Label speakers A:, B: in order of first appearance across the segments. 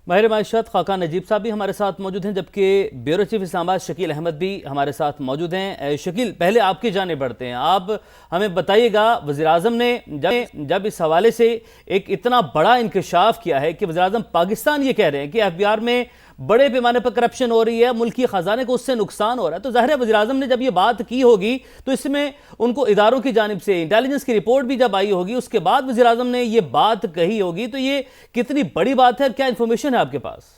A: माहिर मायशत खाका नजीब साहब भी हमारे साथ मौजूद हैं, जबकि ब्यूरो चीफ इस्लामाबाद शकील अहमद भी हमारे साथ मौजूद हैं। शकील, पहले आपकी जाने बढ़ते हैं। आप हमें बताइएगा, वज़ीर आज़म ने जब इस हवाले से एक इतना बड़ा इंकशाफ किया है कि वज़ीर आज़म पाकिस्तान ये कह रहे हैं कि FBI में बड़े पैमाने पर करप्शन हो रही है, मुल्की ख़जाने को उससे नुकसान हो रहा है, तो ज़ाहिर है वज़ीर आज़म ने जब ये बात की होगी तो इसमें उनको इदारों की जानिब से इंटेलिजेंस की रिपोर्ट भी जब आई होगी, उसके बाद वज़ीर आज़म ने ये बात कही होगी, तो ये कितनी बड़ी बात है, क्या इंफॉर्मेशन है आपके पास?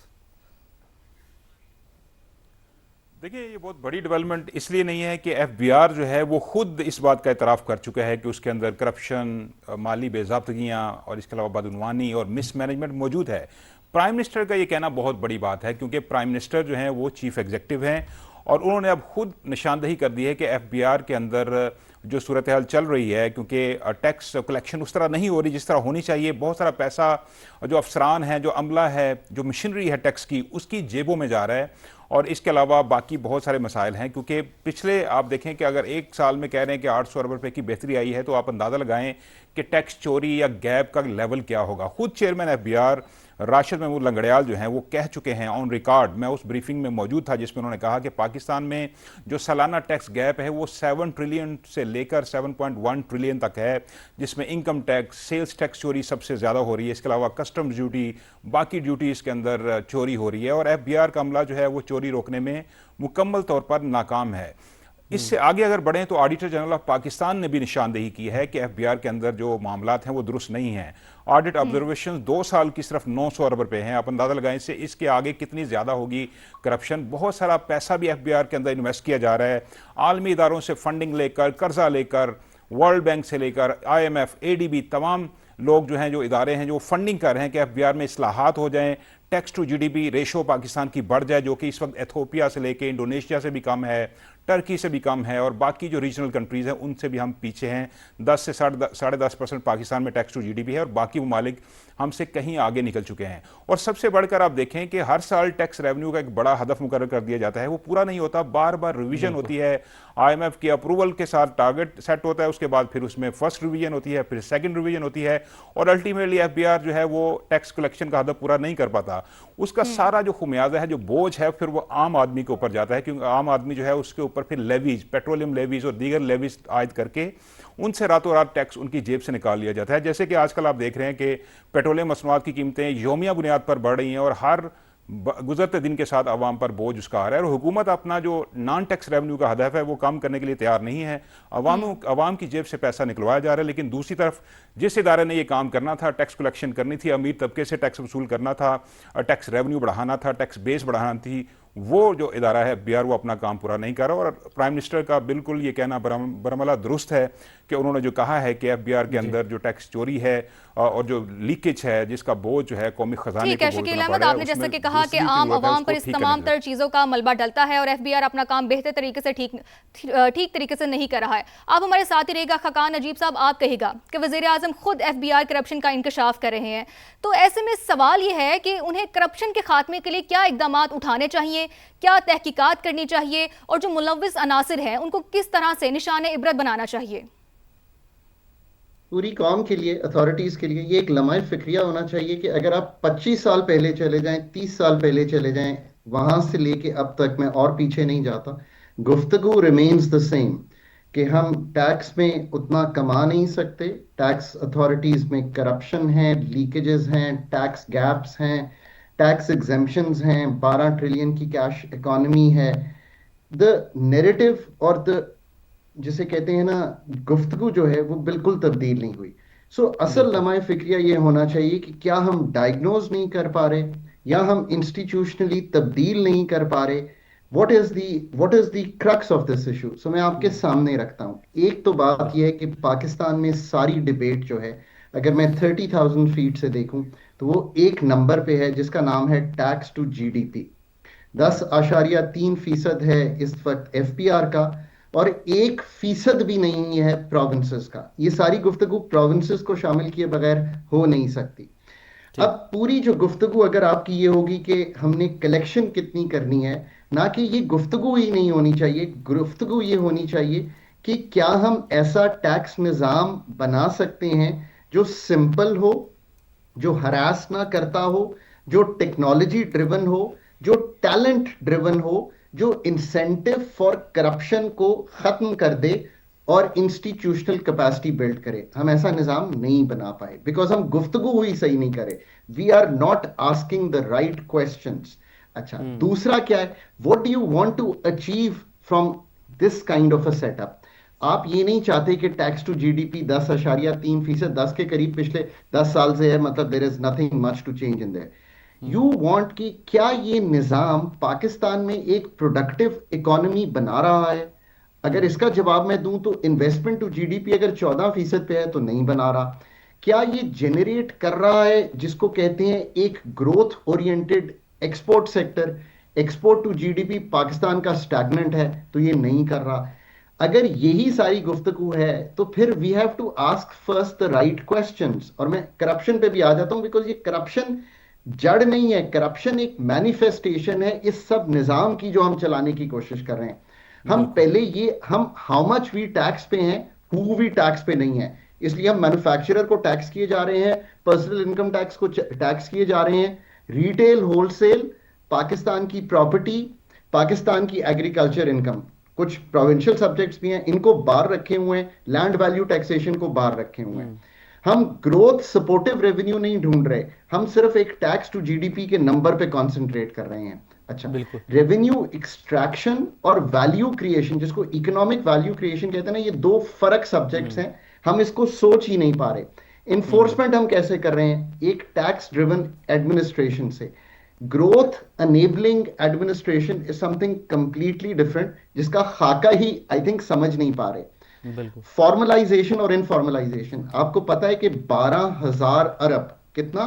B: देखिए, ये बहुत बड़ी डेवलपमेंट इसलिए नहीं है कि FBR जो है वो खुद इस बात का इतराफ़ कर चुका है कि उसके अंदर करप्शन, माली बेज़ाब्तगियाँ और इसके अलावा बदउनवानी और मिसमैनेजमेंट मौजूद है। प्राइम मिनिस्टर का ये कहना बहुत बड़ी बात है, क्योंकि प्राइम मिनिस्टर जो हैं वो चीफ एग्जीक्यूटिव हैं और उन्होंने अब खुद निशानदही कर दी है कि FBR के अंदर जो सूरत हाल चल रही है, क्योंकि टैक्स कलेक्शन उस तरह नहीं हो रही जिस तरह होनी चाहिए। बहुत सारा पैसा जो अफसरान है, जो अमला है, जो मशीनरी है टैक्स की, उसकी जेबों में जा रहा है। और इसके अलावा बाकी बहुत सारे मसाइल हैं, क्योंकि पिछले आप देखें कि अगर एक साल में कह रहे हैं कि 800 अरब रुपए की बेहतरी आई है, तो आप अंदाज़ा लगाएं कि टैक्स चोरी या गैप का लेवल क्या होगा। खुद चेयरमैन FBR राशिद महमूद लंगड़ियाल जो हैं वो कह चुके हैं ऑन रिकॉर्ड, मैं उस ब्रीफिंग में मौजूद था जिसमें उन्होंने कहा कि पाकिस्तान में जो सालाना टैक्स गैप है वो 7 ट्रिलियन से लेकर 7.1 ट्रिलियन तक है, जिसमें इनकम टैक्स, सेल्स टैक्स चोरी सबसे ज़्यादा हो रही है। इसके अलावा कस्टम ड्यूटी, बाकी ड्यूटीज़ के अंदर चोरी हो रही है और FBR का अमला जो है वो चोरी रोकने में मुकम्मल तौर पर नाकाम है। इससे आगे अगर बढ़ें तो ऑडिटर जनरल ऑफ पाकिस्तान ने भी निशानदेही की है कि FBR के अंदर जो मामलात हैं वो दुरुस्त नहीं हैं। ऑडिट ऑब्जर्वेशन 2 साल की सिर्फ 900 अरब रुपए हैं। आप अंदाजा लगाएं इससे इसके आगे कितनी ज़्यादा होगी करप्शन। बहुत सारा पैसा भी FBR के अंदर इन्वेस्ट किया जा रहा है, आलमी इदारों से फंडिंग लेकर, कर्जा लेकर, वर्ल्ड बैंक से लेकर IMF, ADB, तमाम लोग जो हैं, जो इदारे हैं, जो फंडिंग कर रहे हैं कि FBR में इस्लाहात हो जाएं, tax to GDP ratio Pakistan की बढ़ जाए, जो कि इस वक्त एथोपिया से लेके इंडोनेशिया से भी कम है, टर्की से भी कम है और बाकी जो रीजनल कंट्रीज़ हैं उनसे भी हम पीछे हैं। 10 से 10.5% पाकिस्तान में टैक्स टू GDP है और बाकी ममालिक हमसे कहीं आगे निकल चुके हैं। और सबसे बढ़कर आप देखें कि हर साल टैक्स रेवेन्यू का एक बड़ा हदफ मुकर्रर कर दिया जाता है, वो पूरा नहीं होता, बार बार रिवीजन होती है, IMF की अप्रूवल के साथ टारगेट सेट होता है, उसके बाद फिर उसमें फर्स्ट रिवीजन होती है, फिर सेकंड रिवीजन होती है और अल्टीमेटली FBR जो है वो टैक्स कलेक्शन का हदफ पूरा नहीं कर पाता। उसका सारा जो खुमियाजा है, जो बोझ है, फिर वो आम आदमी के ऊपर जाता है, क्योंकि आम आदमी जो है उसके ऊपर फिर लेवीज, पेट्रोलियम लेवीज और दीगर लेवीज आयद करके उनसे रातों रात टैक्स उनकी जेब से निकाल लिया जाता है। जैसे कि आजकल आप देख रहे हैं कि पेट्रोलियम मसनूआत की कीमतें यौमिया बुनियाद पर बढ़ रही हैं और हर गुजरते दिन के साथ आवाम पर बोझ उसका आ रहा है और हुकूमत अपना जो नॉन टैक्स रेवेन्यू का हदफ है वो कम करने के लिए तैयार नहीं है। आवाम की जेब से पैसा निकलवाया जा रहा है, लेकिन दूसरी तरफ जिस इदारे ने ये काम करना था, टैक्स कलेक्शन करनी थी, अमीर तबके से टैक्स वसूल करना था, टैक्स रेवेन्यू बढ़ाना था, टैक्स बेस बढ़ाना थी, वो जो इदारा है FBR वो अपना काम पूरा नहीं कर रहा। और प्राइम मिनिस्टर का बिल्कुल ये कहना बरमला दुरुस्त है कि उन्होंने जो कहा है कि FBR के अंदर जो टैक्स चोरी है और जो लीकेज है, जिसका बोझ जो है कौमी खजाने
C: ठीक है शकील अहमद, आपने जैसे कि कहा कि आम आवाम पर इस तमाम तर चीज़ों का मलबा डलता है और FBR अपना काम बेहतर तरीके से ठीक तरीके से नहीं कर रहा है। आप हमारे साथ ही रहेगा। खाकान नजीब साहब, आप कहेगा कि वज़ीर आज़म खुद FBR करप्शन का इंकशाफ कर रहे हैं, तो ऐसे में सवाल ये है कि उन्हें करप्शन के खात्मे के लिए क्या इकदाम उठाने चाहिए, क्या तहकीकात करनी चाहिए और जो मुलव्विस अनासिर हैं उनको किस तरह से निशाने इबरत बनाना चाहिए?
D: पूरी कौम के लिए, अथॉरिटीज़ के लिए ये एक लम्हा फिक्रिया होना चाहिए कि अगर आप 25 साल पहले चले जाएं, 30 साल पहले चले जाएं, वहां से लेके अब तक मैं और पीछे नहीं जाता, गुफ्तगू रिमेन्स द सेम कि हम टैक्स में उतना कमा नहीं सकते, टैक्स अथॉरिटीज़ में करप्शन है, लीकेजेस हैं, टैक्स गैप्स हैं, टैक्स एग्जेम्पशंस हैं, 12 ट्रिलियन की कैश इकोनॉमी है। द नैरेटिव और द जिसे कहते हैं ना, गुफ्तगू जो है वो बिल्कुल तब्दील नहीं हुई। असल लम्हा फिक्रिया ये होना चाहिए कि क्या हम डायग्नोज नहीं कर पा रहे या हम इंस्टीट्यूशनली तब्दील नहीं कर पा रहे। What is the crux of this issue? मैं आपके सामने रखता हूँ। एक तो बात यह है कि पाकिस्तान में सारी डिबेट जो है, अगर मैं 30,000 फीट से देखूं तो वो एक नंबर पे है जिसका नाम है टैक्स टू GDP। 10.3% है इस वक्त FBR का और 1% भी नहीं है प्रोविंसेस का। ये सारी गुफ्तगू प्रोविंसेस को शामिल किए बगैर हो नहीं सकती। अब पूरी जो गुफ्तगू अगर आपकी ये होगी कि हमने कलेक्शन कितनी करनी है, ना कि ये गुफ्तगू ही नहीं होनी चाहिए, गुफ्तगू ये होनी चाहिए कि क्या हम ऐसा टैक्स निज़ाम बना सकते हैं जो सिंपल हो, जो हरास ना करता हो, जो टेक्नोलॉजी ड्रिवन हो, जो टैलेंट ड्रिवन हो, जो इंसेंटिव फॉर करप्शन को खत्म कर दे और इंस्टीट्यूशनल कैपेसिटी बिल्ड करे। हम ऐसा निजाम नहीं बना पाए बिकॉज हम गुफ्तगू ही सही नहीं करे। We are not asking the right questions. अच्छा, दूसरा क्या है, what do you want to achieve from this kind of a setup? आप ये नहीं चाहते कि टैक्स टू जीडीपी 10.3%, 10 के करीब पिछले 10 साल से है, मतलब there is nothing much to change in there. You want कि क्या ये निजाम पाकिस्तान में एक प्रोडक्टिव इकोनॉमी बना रहा है? अगर इसका जवाब मैं दूं तो इन्वेस्टमेंट टू जीडीपी अगर 14% पे है तो नहीं बना रहा। क्या ये जेनरेट कर रहा है जिसको कहते हैं एक growth oriented export sector? Export to GDP Pakistan का स्टैग्नेंट है तो ये नहीं कर रहा। अगर यही सारी गुफ्तगू है तो फिर we have to ask first the right questions. और मैं करप्शन पे भी आ जाता हूं बिकॉज ये करप्शन जड़ नहीं है, करप्शन एक मैनिफेस्टेशन है इस सब निजाम की जो हम चलाने की कोशिश कर रहे हैं। हम पहले ये हम हाउ मच वी टैक्स पे हैं, हु वी टैक्स पे नहीं है, इसलिए हम मैन्युफैक्चरर को टैक्स किए जा रहे हैं, पर्सनल इनकम टैक्स को टैक्स किए जा रहे हैं, रिटेल होलसेल, पाकिस्तान की प्रॉपर्टी, पाकिस्तान की एग्रीकल्चर इनकम, कुछ प्रोविंशियल सब्जेक्ट्स भी हैं इनको बाहर रखे हुए हैं, लैंड वैल्यू टैक्सेशन को बाहर रखे हुए हैं। हम ग्रोथ सपोर्टिव रेवेन्यू नहीं ढूंढ रहे, हम सिर्फ एक टैक्स टू जीडीपी के नंबर पे कॉन्सेंट्रेट कर रहे हैं। अच्छा, रेवेन्यू एक्सट्रैक्शन और वैल्यू क्रिएशन, जिसको इकोनॉमिक वैल्यू क्रिएशन कहते हैं ना, ये दो फर्क सब्जेक्ट्स हैं, हम इसको सोच ही नहीं पा रहे। इन्फोर्समेंट हम कैसे कर रहे हैं? एक टैक्स ड्रिवन एडमिनिस्ट्रेशन से। Growth enabling administration is something completely different, जिसका खाका ही आई थिंक समझ नहीं पा रहे। फॉर्मलाइजेशन और इनफॉर्मलाइजेशन, आपको पता है कि 12,000 अरब, कितना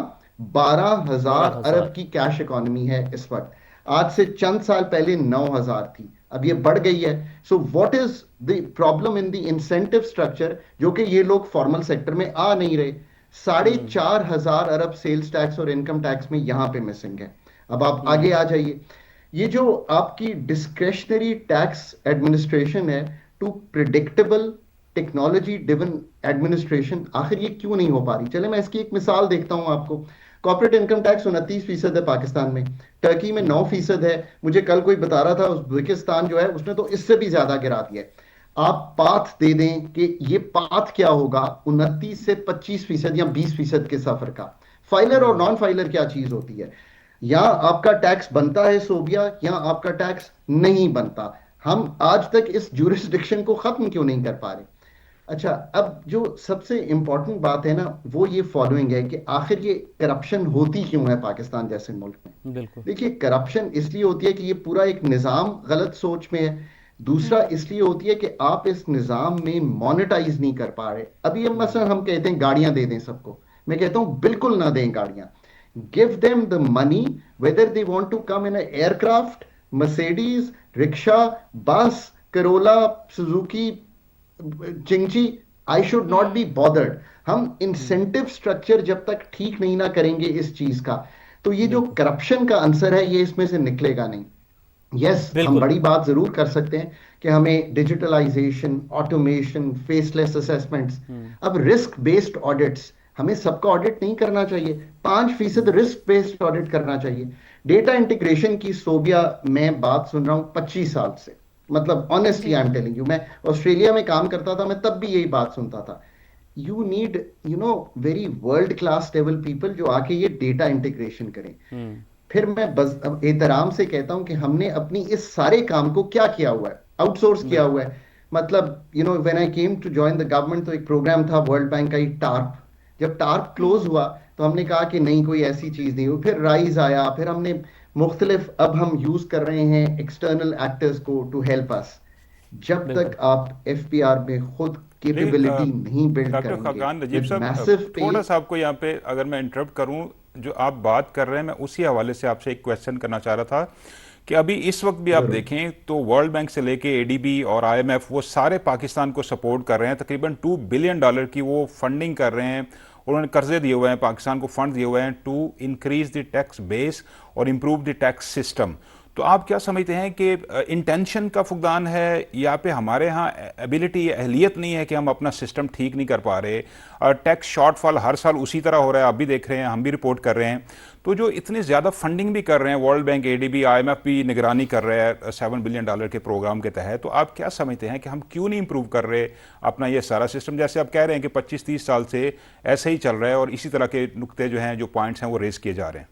D: 12,000 अरब की कैश इकोनॉमी है इस वक्त। आज से चंद साल पहले 9,000 थी, अब ये बढ़ गई है। So what is the problem in the incentive structure, जो कि ये लोग फॉर्मल सेक्टर में आ नहीं रहे। 4,500 अरब सेल्स टैक्स और इनकम टैक्स में यहां पे मिसिंग है। अब आप आगे आ जाइए, ये जो आपकी डिस्क्रेशनरी टैक्स एडमिनिस्ट्रेशन है to predictable technology driven administration, आखिर ये क्यों नहीं हो पा रही? चले मैं इसकी एक मिसाल देखता हूं आपको। कॉर्पोरेट इनकम टैक्स 29% है पाकिस्तान में, टर्की में 9% है। मुझे कल कोई बता रहा था उज्बेकिस्तान जो है उसने तो इससे भी ज्यादा गिरा दिया है। आप पाथ दे दें कि ये पाथ क्या होगा 29 से 25% या 20% के सफर का। फाइलर और नॉन फाइलर क्या चीज होती है? या आपका टैक्स बनता है सोबिया या आपका टैक्स नहीं बनता। हम आज तक इस ज्यूरिसडिक्शन को खत्म क्यों नहीं कर पा रहे? अच्छा, अब जो सबसे इंपॉर्टेंट बात है ना वो ये फॉलोइंग है कि आखिर ये करप्शन होती क्यों है पाकिस्तान जैसे मुल्क में? बिल्कुल, देखिए करप्शन इसलिए होती है कि ये पूरा एक निजाम गलत सोच में है। दूसरा इसलिए होती है कि आप इस निजाम में मोनेटाइज नहीं कर पा रहे। अभी हम मसलन हम कहते हैं गाड़ियां दे दें सबको, मैं कहता हूं बिल्कुल ना दें गाड़ियां। Give them the money whether they want to come in aircraft, Mercedes, rickshaw, bus, Corolla, Suzuki, चिंची, I should not be bothered. हम इंसेंटिव स्ट्रक्चर जब तक ठीक नहीं ना करेंगे इस चीज का, तो ये जो करप्शन का आंसर है ये इसमें से निकलेगा नहीं। यस, हम बड़ी बात जरूर कर सकते हैं कि हमें डिजिटलाइजेशन, ऑटोमेशन, फेसलेस असेसमेंट्स, अब रिस्क बेस्ड ऑडिट्स, हमें सबका ऑडिट नहीं करना चाहिए, 5% रिस्क बेस्ड ऑडिट करना चाहिए। डेटा इंटीग्रेशन की सोबिया मैं बात सुन रहा हूं 25 साल से, मतलब honestly I am telling you, मैं ऑस्ट्रेलिया में काम करता था, मैं तब भी यही बात सुनता था। You need very world class level people जो आके ये डेटा इंटीग्रेशन करें। फिर मैं बस एहतराम से कहता हूं कि हमने अपनी इस सारे काम को क्या किया हुआ है, आउटसोर्स किया हुआ है। मतलब when I came to join the government तो एक प्रोग्राम था वर्ल्ड बैंक का ही, टार्प। जब टार्प क्लोज हुआ तो हमने कहा कि नहीं, कोई ऐसी चीज नहीं हुई। फिर राइज आया, फिर हमने मुख्तलिफ, अब हम यूज कर रहे हैं एक्सटर्नल एक्टर्स को टू हेल्प अस। जब तक आप एफपीआर में खुद कैपेबिलिटी नहीं बिल्ड करेंगे,
B: डॉक्टर खाकान नजीब साहब, थोड़ा सा आपको यहाँ पे अगर मैं इंटरप्ट करूं, जो आप बात कर रहे हैं मैं उसी हवाले से आपसे एक क्वेश्चन करना चाह रहा था कि अभी इस वक्त भी आप देखें तो वर्ल्ड बैंक से लेके एडीबी और आईएमएफ वो सारे पाकिस्तान को सपोर्ट कर रहे हैं, तकरीबन $2 बिलियन की वो फंडिंग कर रहे हैं। उन्होंने कर्जे दिए हुए हैं, पाकिस्तान को फंड दिए हुए हैं to increase the tax base और इम्प्रूव द टैक्स सिस्टम। तो आप क्या समझते हैं कि इंटेंशन का फुकदान है या पे हमारे यहाँ एबिलिटी अहलियत नहीं है कि हम अपना सिस्टम ठीक नहीं कर पा रहे, और टैक्स शॉर्टफॉल हर साल उसी तरह हो रहा है, आप भी देख रहे हैं, हम भी रिपोर्ट कर रहे हैं। तो जो इतनी ज़्यादा फंडिंग भी कर रहे हैं, वर्ल्ड बैंक, एडीबी, IMF भी निगरानी कर रहे हैं $7 बिलियन के प्रोग्राम के तहत, तो आप क्या समझते हैं कि हम क्यों नहीं इंप्रूव कर रहे अपना ये सारा सिस्टम? जैसे आप कह रहे हैं कि 25-30 साल से ऐसे ही चल रहा है और इसी तरह के नुक्ते जो हैं, जो पॉइंट्स हैं, वो रेज किए जा रहे हैं।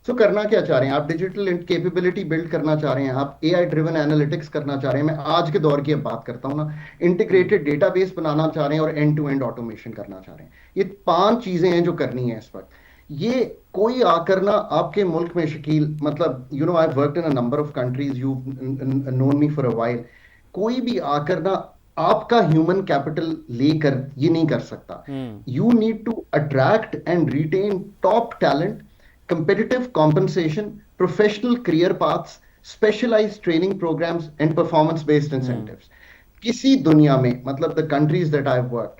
D: तो करना क्या चाह रहे हैं आप? डिजिटल कैपेबिलिटी बिल्ड करना चाह रहे हैं आप? AI ड्रिवन एनालिटिक्स करना चाह रहे हैं? मैं आज के दौर की अब बात करता हूं ना, इंटीग्रेटेड डेटाबेस बनाना चाह रहे हैं और एंड टू एंड ऑटोमेशन करना चाह रहे हैं। ये 5 चीजें हैं जो करनी है इस वक्त। ये कोई आकर ना आपके मुल्क में, शकील, मतलब you know I worked in a number of countries, you known me for a while, कोई भी आकर ना आपका ह्यूमन कैपिटल लेकर ये नहीं कर सकता। You need to attract and retain top talent, competitive compensation, professional career paths, specialized training programs, and performance-based incentives. किसी दुनिया में, मतलब the countries that I've worked,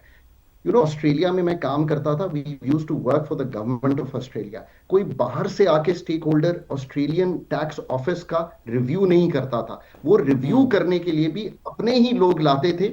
D: you know, Australia में मैं काम करता था, we used to work for the government of Australia. कोई बाहर से आके stakeholder Australian tax office का रिव्यू नहीं करता था, वो रिव्यू करने के लिए भी अपने ही लोग लाते थे।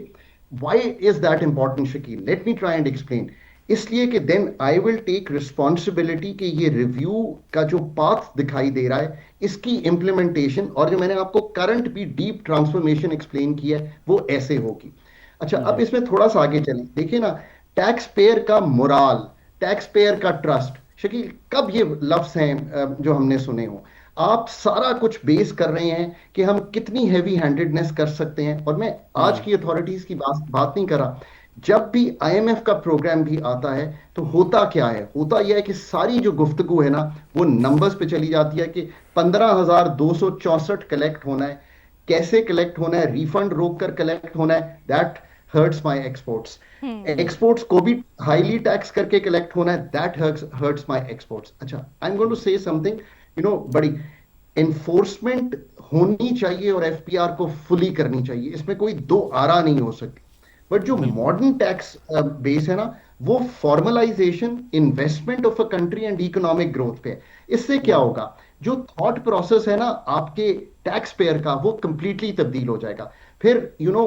D: Why is that important, Shakeel? Let me try and explain. इसलिए कि then I will take responsibility कि ये रिव्यू का जो पाथ दिखाई दे रहा है, इसकी इंप्लीमेंटेशन, और जो मैंने आपको करंट भी डीप ट्रांसफॉर्मेशन एक्सप्लेन किया है, वो ऐसे होगी। अच्छा, अब इसमें थोड़ा सा आगे चलें। देखिए ना, टैक्स पेयर का मोराल, टैक्स पेयर का ट्रस्ट, शकील, कब ये लफ्ज हैं जो हमने सुने हो? आप सारा कुछ बेस कर रहे हैं कि हम कितनी हैवी हैंडेडनेस कर सकते हैं, और मैं आज की अथॉरिटीज की बात नहीं कर रहा। जब भी IMF का प्रोग्राम भी आता है तो होता क्या है? होता यह है कि सारी जो गुफ्तगू है ना, वो नंबर्स पे चली जाती है कि 15,264 कलेक्ट होना है। कैसे कलेक्ट होना है? रिफंड रोक कर कलेक्ट होना है। That hurts my exports. Exports को भी हाईली टैक्स करके कलेक्ट होना है। That hurts my exports. अच्छा, I am going to say something, you know, बड़ी एनफोर्समेंट होनी चाहिए और FPR को फुली करनी चाहिए, इसमें कोई दो आरा नहीं हो सकती। बट जो मॉडर्न टैक्स बेस है ना, वो formalisation, investment of a country and economic growth पे है। इससे क्या होगा? जो थॉट प्रोसेस है ना आपके टैक्स पेयर का, वो कंप्लीटली तब्दील हो जाएगा। फिर you know,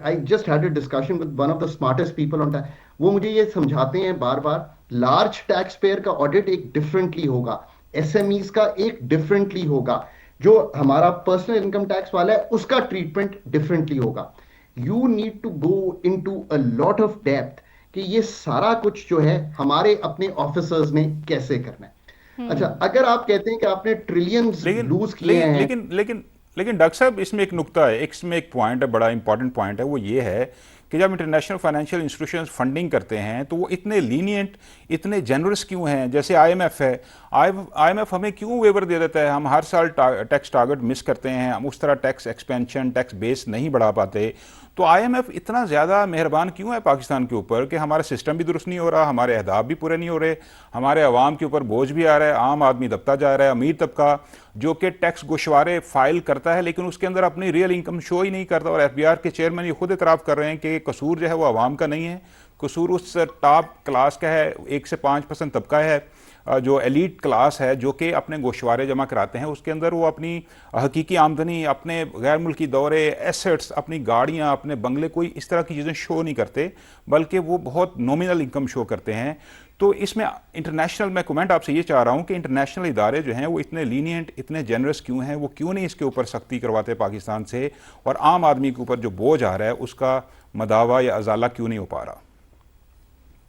D: I just had a discussion with one of the smartest people on tax, वो मुझे ये समझाते हैं बार बार, लार्ज टैक्स पेयर का ऑडिट एक डिफरेंटली होगा, SMEs का एक डिफरेंटली होगा, जो हमारा पर्सनल इनकम टैक्स वाला है उसका ट्रीटमेंट डिफरेंटली होगा। You need to go into a lot of depth कि ये सारा कुछ जो है हमारे अपने ऑफिसर्स ने कैसे करना है। अच्छा, अगर आप कहते हैं कि आपने ट्रिलियंस लूज किए हैं,
B: लेकिन डॉक्टर साहब, इसमें एक नुक्ता है, इसमें एक पॉइंट है, बड़ा इंपॉर्टेंट पॉइंट है। वो ये है कि जब इंटरनेशनल फाइनेंशियल इंस्टीट्यूशंस फंडिंग करते हैं तो वो इतने लीनियंट, इतने जेनरस क्यों हैं? जैसे IMF है, IMF हमें क्यों वेवर दे देता है? हम हर साल टैक्स टारगेट मिस करते हैं, हम उस तरह टैक्स एक्सपेंशन, टैक्स बेस नहीं बढ़ा पाते। तो IMF इतना ज़्यादा मेहरबान क्यों है पाकिस्तान के ऊपर कि हमारा सिस्टम भी दुरुस्त नहीं हो रहा, हमारे अहदाफ भी पूरे नहीं हो रहे, हमारे अवाम के ऊपर बोझ भी आ रहा है, आम आदमी दबता जा रहा है, अमीर तबका जो कि टैक्स गोशवारे फाइल करता है लेकिन उसके अंदर अपनी रियल इनकम शो ही नहीं करता। और FBR के चेयरमैन ये खुद इतराफ़ कर रहे हैं कि कसूर जो है वो अवाम का नहीं है, कसूर उस टॉप क्लास का है, 1 से 5% तबका है, जो एलीट क्लास है, जो कि अपने गोशवारे जमा कराते हैं, उसके अंदर वो अपनी हकीकी आमदनी, अपने गैर मुल्की दौरे, एसेट्स, अपनी गाड़ियाँ, अपने बंगले, कोई इस तरह की चीज़ें शो नहीं करते, बल्कि वो बहुत नॉमिनल इनकम शो करते हैं। तो इसमें इंटरनेशनल, मैं कमेंट आपसे ये चाह रहा हूँ कि इंटरनेशनल इदारे जो हैं वो इतने लीनियंट, इतने जेनरस क्यों हैं? वो क्यों नहीं इसके ऊपर सख्ती करवाते पाकिस्तान से, और आम आदमी के ऊपर जो बोझ आ रहा है उसका मदावा या अजाला क्यों नहीं हो पा रहा?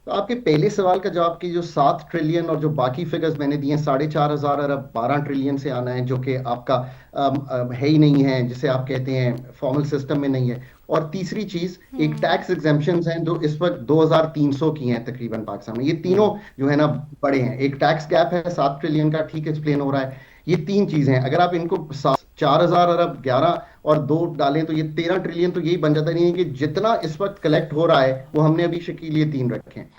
D: तो आपके पहले सवाल का जवाब कि जो 7 ट्रिलियन और जो बाकी फिगर्स मैंने दिए, 4,500 अरब 12 ट्रिलियन से आना है, जो कि आपका है ही नहीं है, जिसे आप कहते हैं फॉर्मल सिस्टम में नहीं है। और तीसरी चीज, एक टैक्स एग्जेम्पशंस हैं जो इस वक्त 2,300 की हैं तकरीबन पाकिस्तान में। ये तीनों जो है ना बड़े हैं। एक टैक्स गैप है 7 ट्रिलियन का, ठीक एक्सप्लेन हो रहा है। ये 3 चीजें हैं, अगर आप इनको 4,000 अरब 11 और 2 डालें तो ये 13 ट्रिलियन तो यही बन जाता नहीं है कि जितना इस वक्त कलेक्ट हो रहा है वो हमने अभी शकील ये 3 रखे हैं।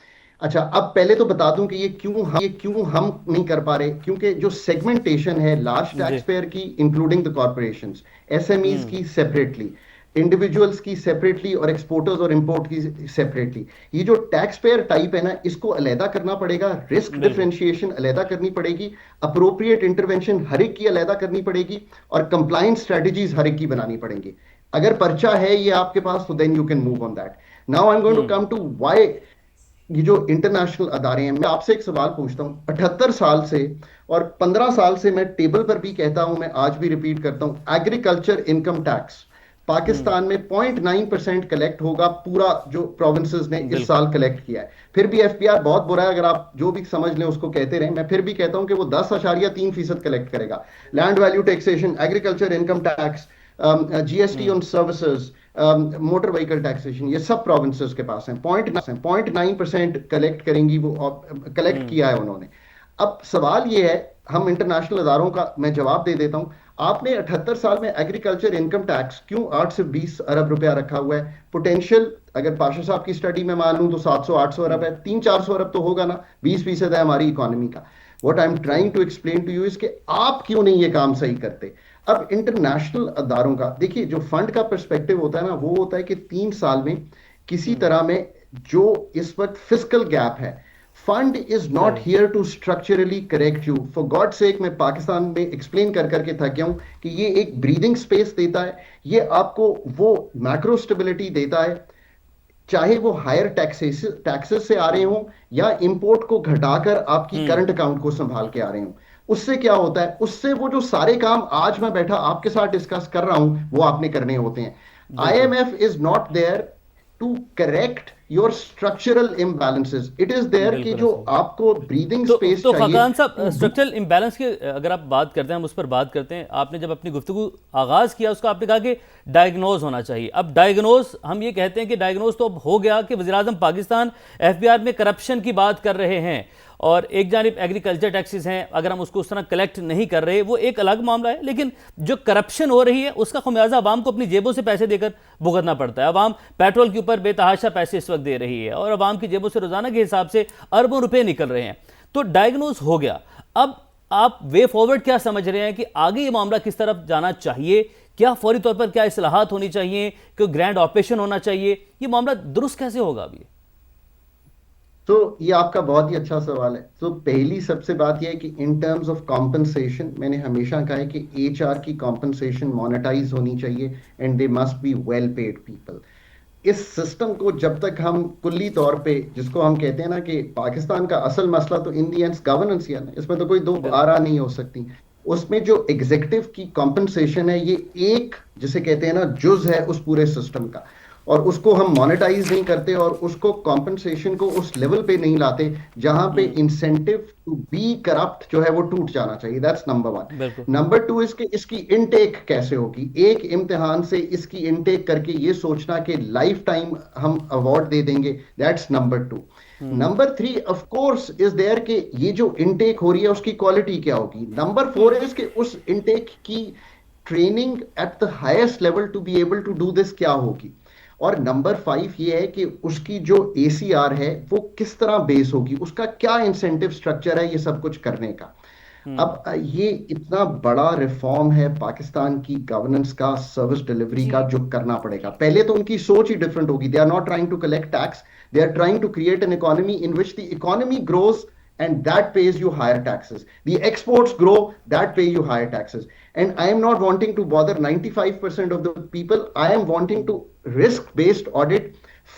D: अच्छा, अब पहले तो बता दूं कि ये क्यों हम नहीं कर पा रहे, क्योंकि जो सेगमेंटेशन है लार्ज टैक्स पेयर की इंक्लूडिंग द कॉर्पोरेशंस, SMEs की सेपरेटली, इंडिविजुअल्स की सेपरेटली और एक्सपोर्टर्स और इंपोर्ट की सेपरेटली। ये जो टैक्स पेयर टाइप है ना, इसको अलहदा करना पड़ेगा, रिस्क डिफरेंशिएशन अलहदा करनी पड़ेगी, अप्रोप्रिएट इंटरवेंशन हर एक की अलहदा करनी पड़ेगी, और कंप्लायंस स्ट्रेटजीज हर एक की बनानी पड़ेंगी। अगर पर्चा है ये आपके पास, तो then you can move on that. Now I am going to come to why ये जो इंटरनेशनल अदारे हैं। मैं आपसे एक सवाल पूछता हूँ, 78 साल से और 15 साल से मैं टेबल पर भी कहता हूं, मैं आज भी रिपीट करता हूं, एग्रीकल्चर इनकम टैक्स पाकिस्तान में 0.9% कलेक्ट होगा, पूरा जो प्रोविंसेस ने इस साल कलेक्ट किया है। फिर भी एफबीआर बहुत बुरा है, अगर आप जो भी समझ लें उसको कहते रहे, मैं फिर भी कहता हूं कि वो 10.3% कलेक्ट करेगा। Land value taxation, agriculture income tax, GST on services, motor vehicle taxation, ये सब प्रोविंसेस के पास है। 0.9% कलेक्ट करेंगी वो, कलेक्ट किया है उन्होंने। अब सवाल ये है, हम इंटरनेशनल अदारों का मैं जवाब दे देता हूं। आपने 78 साल में एग्रीकल्चर इनकम टैक्स क्यों 8 से 20 अरब रुपया रखा हुआ है? पोटेंशियल अगर पाशा साहब की स्टडी में मान लूं तो 700-800 अरब है, 300-400 अरब तो होगा ना, 20% है हमारी इकोनॉमी का। What I am trying to explain to you is कि आप क्यों नहीं ये काम सही करते। अब इंटरनेशनल अदारों का देखिए, जो फंड का पर्सपेक्टिव होता है ना, वो होता है कि 3 साल में किसी तरह में जो इस वक्त फिस्कल गैप है, fund is not here to structurally correct you. For God sake, मैं पाकिस्तान में एक्सप्लेन कर करके थक गया हूं कि ये एक ब्रीदिंग स्पेस देता है, ये आपको वो मैक्रो स्टेबिलिटी देता है, चाहे वो हायर टैक्सेस से आ रहे हो या इंपोर्ट को घटाकर आपकी करंट अकाउंट को संभाल के आ रहे हो। उससे क्या होता है, उससे वो जो सारे काम आज मैं बैठा आपके साथ डिस्कस कर रहा हूं वो आपने करने होते हैं। IMF is not there to correct your structural imbalances, it is there कि जो आपको ब्रीदिंग स्पेस
A: तो
D: चाहिए।
A: फरकान साहब, स्ट्रक्चरल इम्बैलेंस की अगर आप बात करते हैं, हम उस पर बात करते हैं। आपने जब अपनी गुफ्तगू आगाज किया, उसका आपने कहा कि डायग्नोज होना चाहिए। अब डायग्नोज, हम ये कहते हैं कि डायग्नोज तो अब हो गया कि वज़ीर-ए-आज़म पाकिस्तान एफबीआर में करप्शन की बात कर रहे हैं, और एक जानिब एग्रीकल्चर टैक्सेस हैं, अगर हम उसको उस तरह कलेक्ट नहीं कर रहे वो एक अलग मामला है, लेकिन जो करप्शन हो रही है उसका खुमियाजा अवाम को अपनी जेबों से पैसे देकर भुगतना पड़ता है। अवाम पेट्रोल के ऊपर बेतहाशा पैसे इस वक्त दे रही है, और अवाम की जेबों से रोजाना के हिसाब से अरबों रुपए निकल रहे हैं। तो डायग्नोज हो गया, अब आप वे फॉरवर्ड क्या समझ रहे हैं कि आगे ये मामला किस तरफ जाना चाहिए? क्या फौरी तौर पर क्या इस्लाहात होनी चाहिए, कोई ग्रैंड ऑपरेशन होना चाहिए? ये मामला दुरुस्त कैसे होगा अभी?
D: तो ये आपका बहुत ही अच्छा सवाल है। तो पहली सबसे बात यह है कि इन टर्म्स ऑफ कॉम्पनसेशन, मैंने हमेशा कहा है कि एचआर की कॉम्पनसेशन मोनेटाइज होनी चाहिए, and they must be well paid people. इस सिस्टम को जब तक हम कुल्ली तौर पे, जिसको हम कहते हैं ना कि पाकिस्तान का असल मसला तो इन दी एंड गवर्नेंस ही है ना, इसमें तो कोई दो आरा नहीं हो सकती। उसमें जो एग्जीक्यूटिव की कॉम्पनसेशन है, ये एक जिसे कहते हैं ना जुज है उस पूरे सिस्टम का, और उसको हम मोनेटाइज नहीं करते और उसको कॉम्पनसेशन को उस लेवल पे नहीं लाते जहां पे इंसेंटिव टू बी करप्ट जो है वो टूट जाना चाहिए। That's number 1। नंबर 2 इसकी इनटेक कैसे होगी? एक इम्तिहान से इसकी इनटेक करके ये सोचना कि लाइफ टाइम हम अवार्ड दे देंगे, that's number 2। Number 3 of course is there कि ये जो इनटेक हो रही है उसकी क्वालिटी क्या होगी। नंबर 4 इज कि उस इनटेक की training at the highest level to be able to do this क्या होगी। और नंबर 5 ये है कि उसकी जो ACR है वो किस तरह बेस होगी, उसका क्या इंसेंटिव स्ट्रक्चर है ये सब कुछ करने का। अब ये इतना बड़ा रिफॉर्म है पाकिस्तान की गवर्नेंस का, सर्विस डिलीवरी का, जो करना पड़ेगा। पहले तो उनकी सोच ही डिफरेंट होगी। They are not trying to collect tax, they are trying to create an economy in which the economy grows and that pays you higher taxes. The exports grow, that pay you higher taxes. And I am not wanting to bother 95% of the people. I am wanting to risk-based audit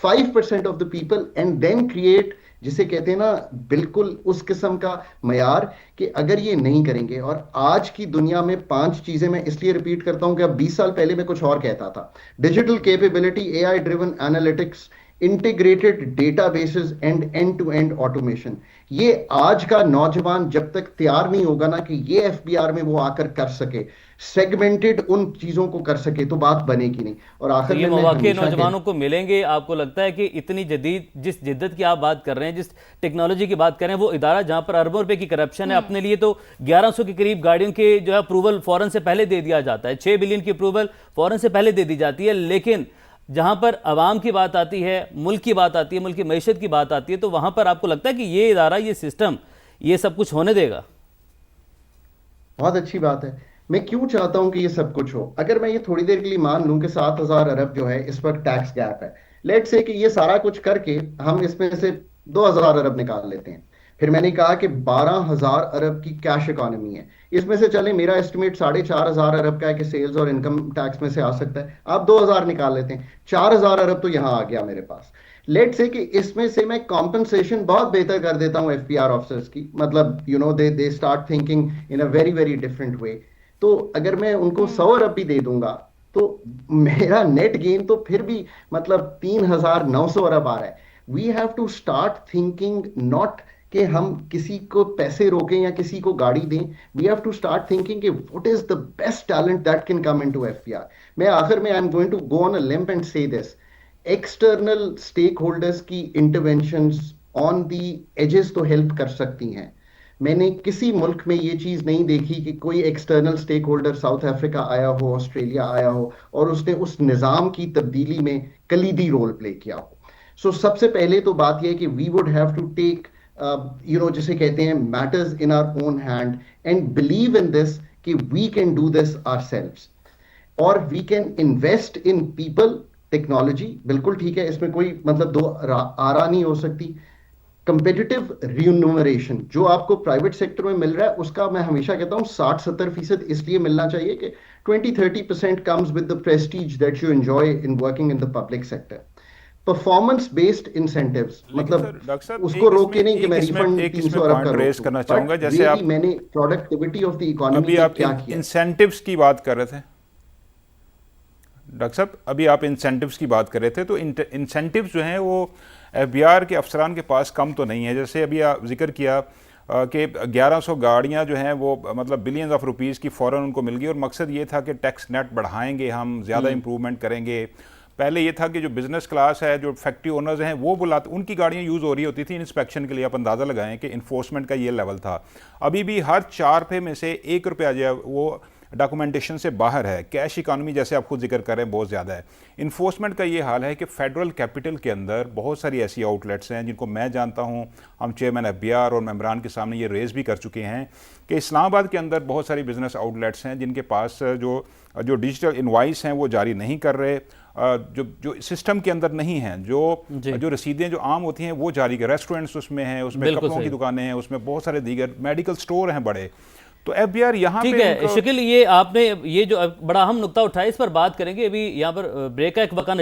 D: 5% of the people and then create, जिसे कहते हैं ना, बिल्कुल उस किस्म का मयार कि अगर ये नहीं करेंगे। और आज की दुनिया में 5 चीजें मैं इसलिए रिपीट करता हूं कि अब 20 साल पहले मैं कुछ और कहता था। Digital capability, AI driven analytics, integrated databases and end to end automation. ये आज का नौजवान जब तक तैयार नहीं होगा ना कि ये एफबीआर में वो आकर कर सके, सेगमेंटेड उन चीजों को कर सके, तो बात बनेगी नहीं। और आखिर में
A: मौके नौजवानों को मिलेंगे? आपको लगता है कि इतनी जदीद, जिस जिद्दत की आप बात कर रहे हैं, जिस टेक्नोलॉजी की बात कर रहे हैं, वो इदारा जहां पर अरबों रुपए की करप्शन है, अपने लिए तो 1100 के करीब गाड़ियों के जो है अप्रूवल फौरन से पहले दे दिया जाता है, 6 बिलियन की अप्रूवल फौरन से पहले दे दी जाती है, लेकिन जहां पर अवाम की बात आती है, मुल्क की बात आती है, मुल्क की मईशत की बात आती है, तो वहां पर आपको लगता है कि ये इदारा, ये सिस्टम, ये सब कुछ होने देगा?
D: बहुत अच्छी बात है। मैं क्यों चाहता हूं कि ये सब कुछ हो? अगर मैं ये थोड़ी देर के लिए मान लूं कि 7,000 अरब जो है इस वक्त टैक्स गैप है, लेट से कि ये सारा कुछ करके हम इसमें से 2,000 अरब निकाल लेते हैं। फिर मैंने कहा कि 12,000 अरब की कैश इकोनॉमी है, इसमें से चले मेरा एस्टिमेट 4,500 अरब का है कि सेल्स और इनकम टैक्स में से आ सकता है, आप 2,000 निकाल लेते हैं, 4,000 अरब तो यहां आ गया मेरे पास। लेट से कि इसमें से मैं कॉम्पनसेशन बहुत बेहतर कर देता हूं एफपीआर ऑफिसर्स की, मतलब they start thinking in a very very different way. तो अगर मैं उनको 100 अरब भी दे दूंगा तो मेरा नेट गेन तो फिर भी मतलब 3,900 अरब आ रहा है। We have to start thinking not कि हम किसी को पैसे रोकें या किसी को गाड़ी दें। We have to start thinking कि what is the best talent that can come into FPR. मैं आखिर में I am going to go on a limp and say this, external stakeholders की इंटरवेंशंस ऑन दी एजेस तो help कर सकती हैं। मैंने किसी मुल्क में ये चीज नहीं देखी कि कोई external stakeholder South Africa आया हो, ऑस्ट्रेलिया आया हो और उसने उस निज़ाम की तब्दीली में कलीदी रोल प्ले किया हो। सो सबसे पहले तो बात यह है कि we would have to take जिसे कहते हैं matters in our own hand and believe in this कि we can do this ourselves, और we can invest in people. Technology बिल्कुल ठीक है, इसमें कोई मतलब दो आरा नहीं हो सकती। कंपेटिटिव रिन्यूमरेशन जो आपको प्राइवेट सेक्टर में मिल रहा है उसका मैं हमेशा कहता हूं 60-70% इसलिए मिलना चाहिए कि 20-30% comes with the Prestige that you enjoy in working in the public sector. Performance based incentives,
B: लेकिन
D: मतलब
B: सर डॉक्टर साहब
D: उसको रोक के नहीं कि मैं
B: एक
D: रिफंड
B: इसमें
D: 300 अरब का
B: पॉइंट
D: रोक
B: रेज
D: दूं,
B: करना चाहूंगा,
D: बट
B: जैसे आप
D: रियली मैंने प्रोडक्टिविटी ऑफ द इकोनॉमी
B: अभी
D: में
B: आप
D: क्या किया है।
B: इंसेंटिव्स की बात कर रहे थे डॉक्टर साहब, अभी आप इंसेंटिव्स की बात कर रहे थे, तो इंसेंटिव्स जो हैं वो एफबीआर के अफसरान के पास कम तो नहीं है। जैसे अभी आप जिक्र किया कि 1100 गाड़ियां जो हैं वो मतलब बिलियंस ऑफ रुपीस की फ़ौरन उनको मिल गई, और मकसद ये था कि टैक्स नेट बढ़ाएंगे, हम ज़्यादा इंप्रूवमेंट करेंगे। पहले ये था कि जो बिजनेस क्लास है, जो फैक्ट्री ओनर्स हैं, वो बुलाते, उनकी गाड़ियां यूज़ हो रही होती थी इंस्पेक्शन के लिए। आप अंदाज़ा लगाएं कि इन्फोर्समेंट का ये लेवल था। अभी भी हर 4 रुपये में से 1 रुपया जो है वो डॉक्यूमेंटेशन से बाहर है। कैश इकानमी जैसे आप खुद जिक्र कर रहे हैं बहुत ज़्यादा है। इन्फोर्समेंट का ये हाल है कि फेडरल कैपिटल के अंदर बहुत सारी ऐसी आउटलेट्स हैं जिनको मैं जानता हूँ, हम चेयरमैन एफबीआर और मेम्बरान के सामने ये रेज़ भी कर चुके हैं कि इस्लामाबाद के अंदर बहुत सारी बिजनेस आउटलेट्स हैं जिनके पास जो डिजिटल इनवाइस हैं वो जारी नहीं कर रहे, जो सिस्टम के अंदर नहीं हैं, जो रसीदें जो आम होती हैं वो जारी कर। रेस्टोरेंट्स उसमें हैं, उसमें कपड़ों की दुकानें हैं, उसमें बहुत सारे दीगर मेडिकल स्टोर हैं बड़े। तो एफबीआर यहाँ
A: ठीक है शकील, ये आपने ये जो बड़ा अहम नुक्ता उठाया, इस पर बात करेंगे। अभी यहाँ पर ब्रेक का एक वक्त